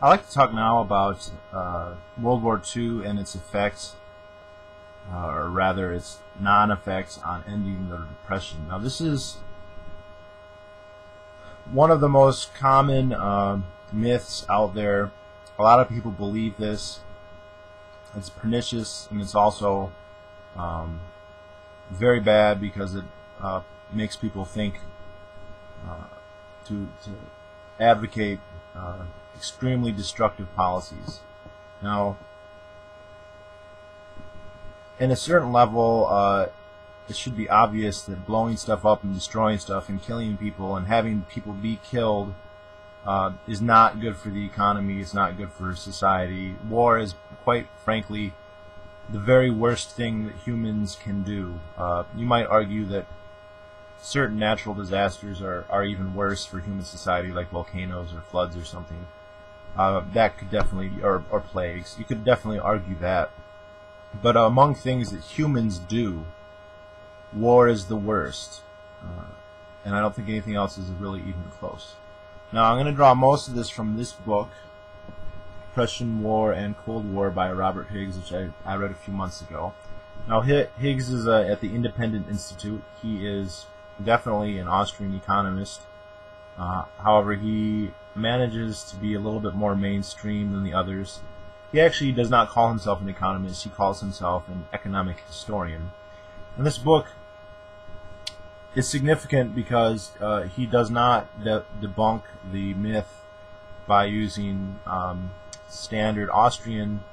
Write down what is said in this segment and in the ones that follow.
I'd like to talk now about World War II and its effects, or rather its non-effects on ending the Depression. Now this is one of the most common myths out there. A lot of people believe this. It's pernicious, and it's also very bad because it makes people think to advocate extremely destructive policies. Now, in a certain level, it should be obvious that blowing stuff up and destroying stuff and killing people and having people be killed is not good for the economy. It's not good for society. War is, quite frankly, the very worst thing that humans can do. You might argue that certain natural disasters are even worse for human society, like volcanoes or floods or something. That could definitely, or plagues. You could definitely argue that. But among things that humans do, war is the worst. And I don't think anything else is really even close. Now, I'm going to draw most of this from this book, Depression, War, and Cold War by Robert Higgs, which I read a few months ago. Now, Higgs is at the Independent Institute. He is definitely an Austrian economist. However, he manages to be a little bit more mainstream than the others. He actually does not call himself an economist. He calls himself an economic historian. And this book is significant because he does not debunk the myth by using standard Austrian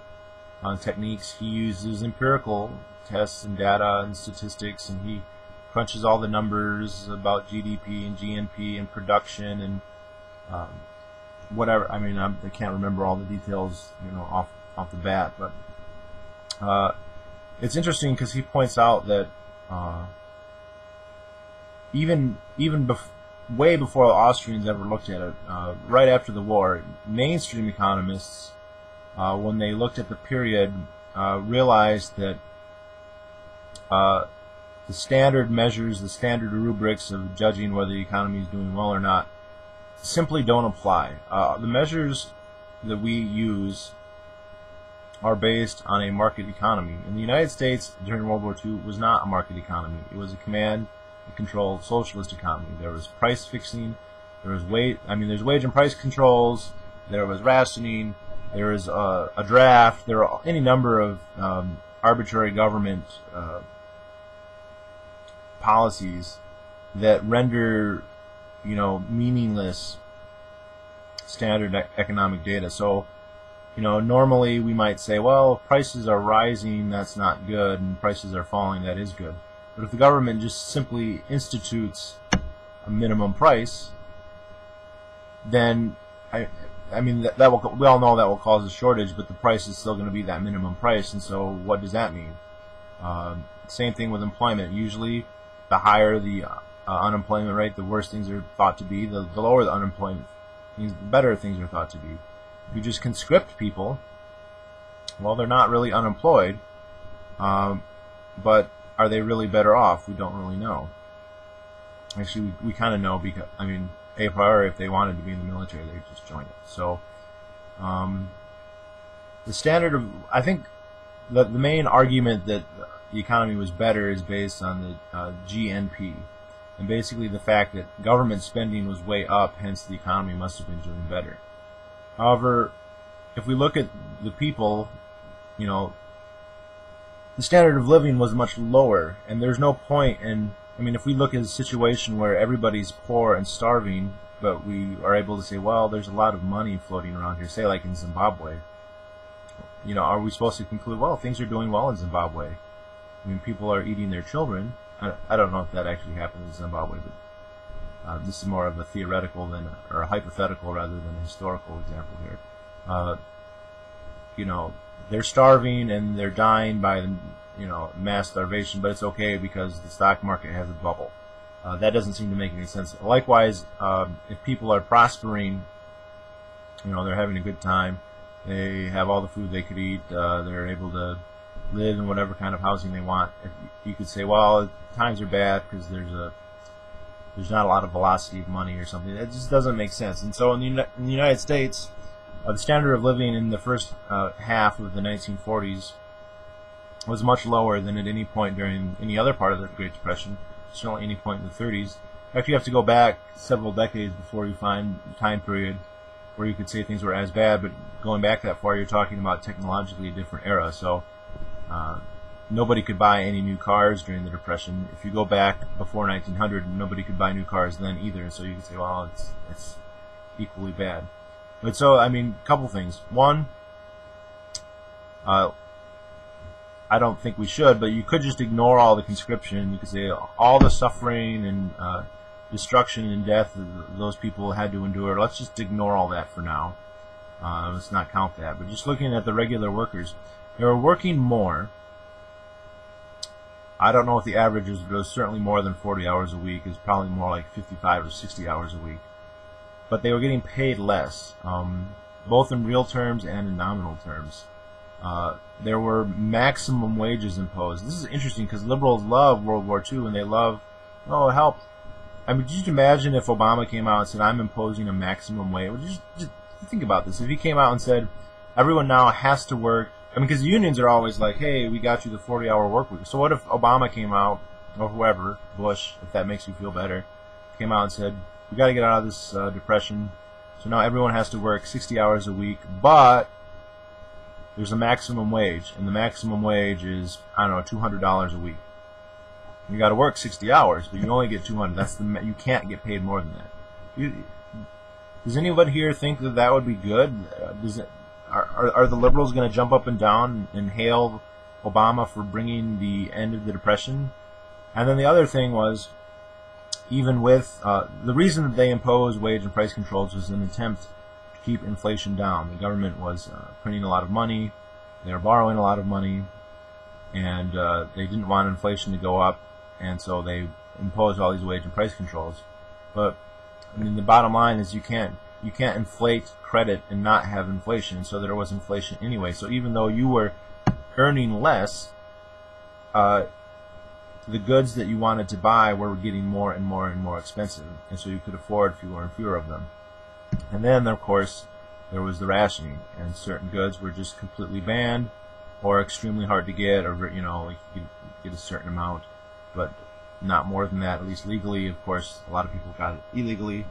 techniques. He uses empirical tests and data and statistics, and he crunches all the numbers about GDP and GNP and production and whatever. I mean, I can't remember all the details, off the bat, but it's interesting because he points out that way before the Austrians ever looked at it, right after the war, mainstream economists, when they looked at the period, realized that the standard measures, the standard rubrics of judging whether the economy is doing well or not, simply don't apply. The measures that we use are based on a market economy. In the United States, during World War II, was not a market economy. It was a command and control socialist economy. There was price fixing, there's wage and price controls, there was rationing, there was a draft, there are any number of arbitrary government policies that render meaningless standard economic data. So normally we might say, well, if prices are rising, that's not good, and prices are falling, that is good. But if the government just simply institutes a minimum price, then we all know that will cause a shortage, but the price is still going to be that minimum price. And so what does that mean? Same thing with employment. Usually the higher the unemployment rate, the worse things are thought to be. The lower the unemployment, the better things are thought to be. If you just conscript people, well, they're not really unemployed, but are they really better off? We don't really know. Actually, we kind of know because, a priori, if they wanted to be in the military, they'd just join it. So, the standard of, I think, the main argument that the economy was better is based on the GNP, and basically the fact that government spending was way up, hence the economy must have been doing better. However, if we look at the people, the standard of living was much lower, and there's no point in, if we look at a situation where everybody's poor and starving, but we are able to say, well, there's a lot of money floating around here, say like in Zimbabwe, are we supposed to conclude, well, things are doing well in Zimbabwe? People are eating their children. I don't know if that actually happened in Zimbabwe, but this is more of a theoretical or a hypothetical rather than a historical example here. They're starving and they're dying by mass starvation, but it's okay because the stock market has a bubble. That doesn't seem to make any sense. Likewise, if people are prospering, they're having a good time, they have all the food they could eat, they're able to live in whatever kind of housing they want. If you could say, well, times are bad because there's not a lot of velocity of money or something. It just doesn't make sense. And so in the United States, The standard of living in the first half of the 1940s was much lower than at any point during any other part of the Great Depression, certainly any point in the 30s. Actually, you have to go back several decades before you find a time period where you could say things were as bad, but going back that far, you're talking about technologically a different era. So nobody could buy any new cars during the Depression. If you go back before 1900, nobody could buy new cars then either. So you could say, well, it's equally bad. But so, I mean, a couple things. One, I don't think we should, but you could just ignore all the conscription. You could say all the suffering and destruction and death those people had to endure. Let's just ignore all that for now. Let's not count that. But just looking at the regular workers, they were working more. I don't know what the average is, but it was certainly more than 40 hours a week. It's probably more like 55 or 60 hours a week. But they were getting paid less, both in real terms and in nominal terms. There were maximum wages imposed. This is interesting because liberals love World War II and they love, oh, help. I mean, just imagine if Obama came out and said, I'm imposing a maximum wage. Just think about this. If he came out and said, everyone now has to work. I mean, because the unions are always like, hey, we got you the 40-hour work week. So what if Obama came out, or whoever, Bush, if that makes you feel better, came out and said, we got to get out of this depression. So now everyone has to work 60 hours a week, but there's a maximum wage, and the maximum wage is, I don't know, $200 a week. You got to work 60 hours, but you only get 200. You can't get paid more than that. Does anyone here think that that would be good? Are the liberals going to jump up and down and hail Obama for bringing the end of the Depression? And then the other thing was, even with the reason that they imposed wage and price controls was an attempt to keep inflation down. The government was printing a lot of money, they were borrowing a lot of money, and they didn't want inflation to go up, and so they imposed all these wage and price controls. But I mean, the bottom line is you can't inflate credit and not have inflation, so there was inflation anyway. So even though you were earning less, the goods that you wanted to buy were getting more and more and more expensive, and so you could afford fewer and fewer of them. And then, of course, there was the rationing, and certain goods were just completely banned, or extremely hard to get, or like you could get a certain amount, but not more than that, at least legally. Of course, a lot of people got it illegally.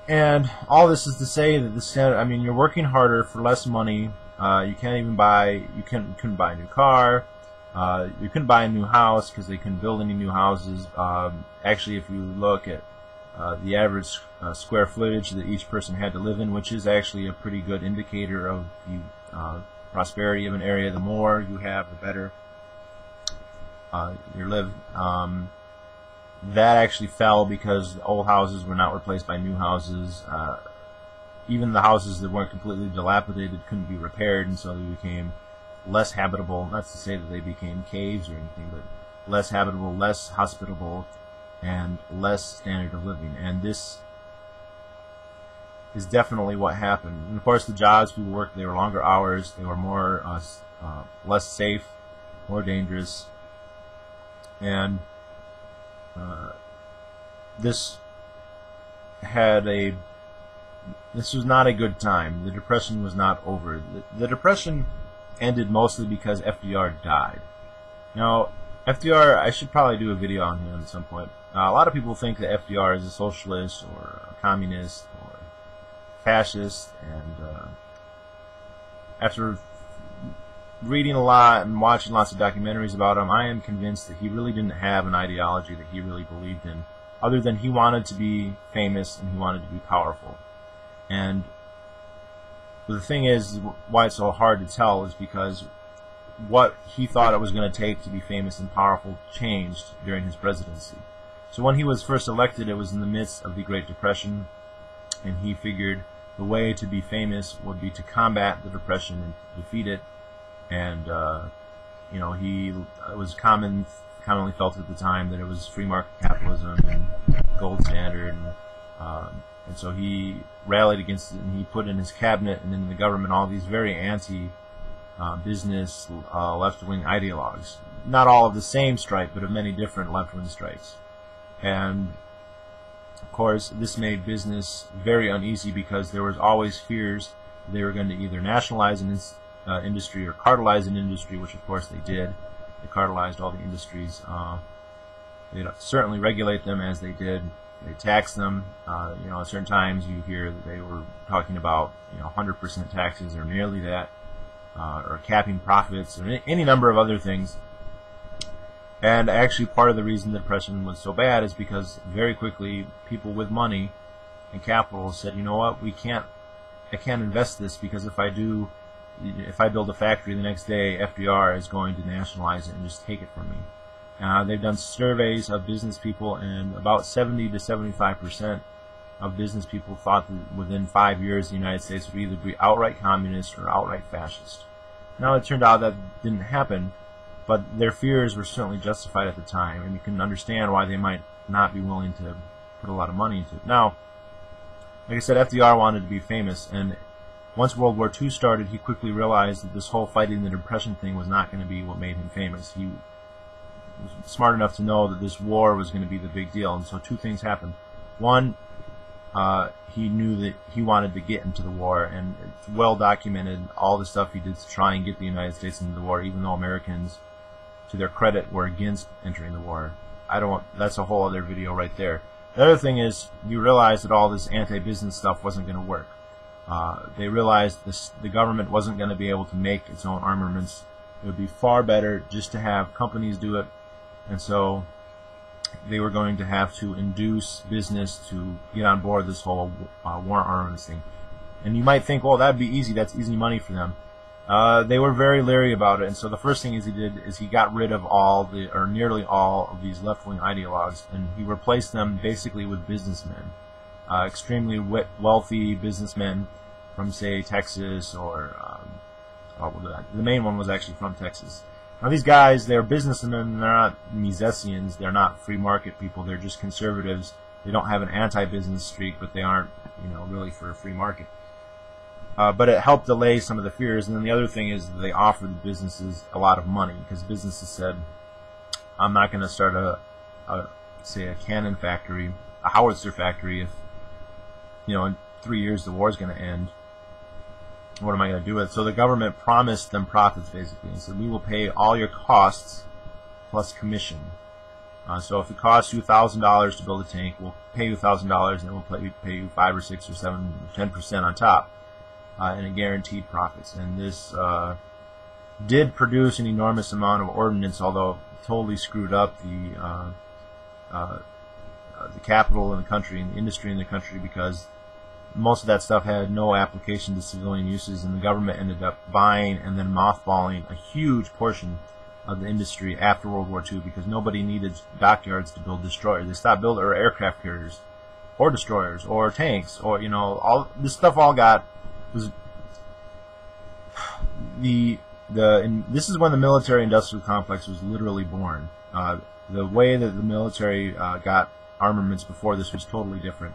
And all this is to say that the standard, I mean, you're working harder for less money. You can't even buy, you couldn't buy a new car. You couldn't buy a new house because they couldn't build any new houses. Actually, if you look at the average square footage that each person had to live in, which is actually a pretty good indicator of the prosperity of an area, the more you have, the better you live. That actually fell because old houses were not replaced by new houses. Even the houses that weren't completely dilapidated couldn't be repaired, and so they became less habitable. Not to say that they became caves or anything, but less habitable, less hospitable, and less standard of living. And this is definitely what happened. And of course, the jobs people worked, they were longer hours, they were more less safe, more dangerous, and this was not a good time. The Depression was not over. The Depression ended mostly because FDR died. Now, FDR, I should probably do a video on him at some point. A lot of people think that FDR is a socialist or a communist or fascist, and after reading a lot and watching lots of documentaries about him, I am convinced that he really didn't have an ideology that he really believed in, other than he wanted to be famous and he wanted to be powerful. And the thing is, why it's so hard to tell is because what he thought it was going to take to be famous and powerful changed during his presidency. So when he was first elected, it was in the midst of the Great Depression, and he figured the way to be famous would be to combat the Depression and defeat it. And it was commonly felt at the time that it was free market capitalism and gold standard, and so he rallied against it, and he put in his cabinet and in the government all these very anti-business left-wing ideologues. Not all of the same stripe, but of many different left-wing stripes. And Of course, this made business very uneasy because there was always fears they were going to either nationalize an industry or cartelize an industry, which of course they did. They cartelized all the industries. They'd certainly regulate them as they did. They taxed them. At certain times you hear that they were talking about 100% taxes or nearly that, or capping profits, or any number of other things. And actually, part of the reason the Depression was so bad is because very quickly people with money and capital said, you know what, I can't invest this, because if I build a factory the next day, FDR is going to nationalize it and just take it from me. They've done surveys of business people, and about 70 to 75% of business people thought that within 5 years the United States would either be outright communist or outright fascist. Now, it turned out that didn't happen, but their fears were certainly justified at the time, and you can understand why they might not be willing to put a lot of money into it. Now, like I said, FDR wanted to be famous, and once World War II started, he quickly realized that this whole fighting the Depression thing was not going to be what made him famous. He was smart enough to know that this war was going to be the big deal, and so two things happened. One, he knew that he wanted to get into the war, and it's well documented all the stuff he did to try and get the United States into the war, even though Americans, to their credit, were against entering the war. That's a whole other video right there. The other thing is, you realize that all this anti-business stuff wasn't going to work. They realized the government wasn't going to be able to make its own armaments. It would be far better just to have companies do it, and so they were going to have to induce business to get on board this whole war armaments thing. And you might think, well, that'd be easy. That's easy money for them. They were very leery about it, and so the first thing he did is he got rid of nearly all of these left-wing ideologues, and he replaced them basically with businessmen, extremely wealthy businessmen from, say, Texas, or the main one was actually from Texas. Now, these guys, they're businessmen. They're not Misesians. They're not free market people. They're just conservatives. They don't have an anti-business streak, but they aren't, really for a free market. But it helped allay some of the fears. And then the other thing is that they offered the businesses a lot of money, because businesses said, I'm not going to start say a cannon factory, a howitzer factory, if, in 3 years the war is going to end. What am I going to do with it? So the government promised them profits, basically, and said, we will pay all your costs plus commission. So if it costs you $1,000 to build a tank, we'll pay you $1,000, and then we'll pay you 5 or 6 or 7 or 10% on top, and a guaranteed profits. And this did produce an enormous amount of ordnance, although it totally screwed up the capital in the country and the industry in the country, because most of that stuff had no application to civilian uses, and the government ended up buying and then mothballing a huge portion of the industry after World War II, because nobody needed dockyards to build destroyers. They stopped building aircraft carriers, or destroyers, or tanks, or all this stuff. This is when the military-industrial complex was literally born. The way that the military got armaments before this was totally different.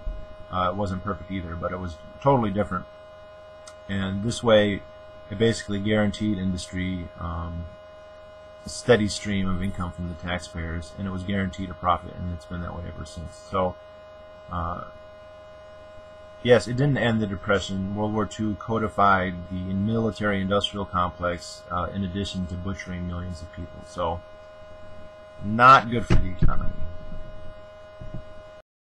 It wasn't perfect either, but it was totally different. And this way, it basically guaranteed industry a steady stream of income from the taxpayers, and it was guaranteed a profit, and it's been that way ever since. So, yes, it didn't end the Depression. World War II codified the military-industrial complex, in addition to butchering millions of people. So, not good for the economy.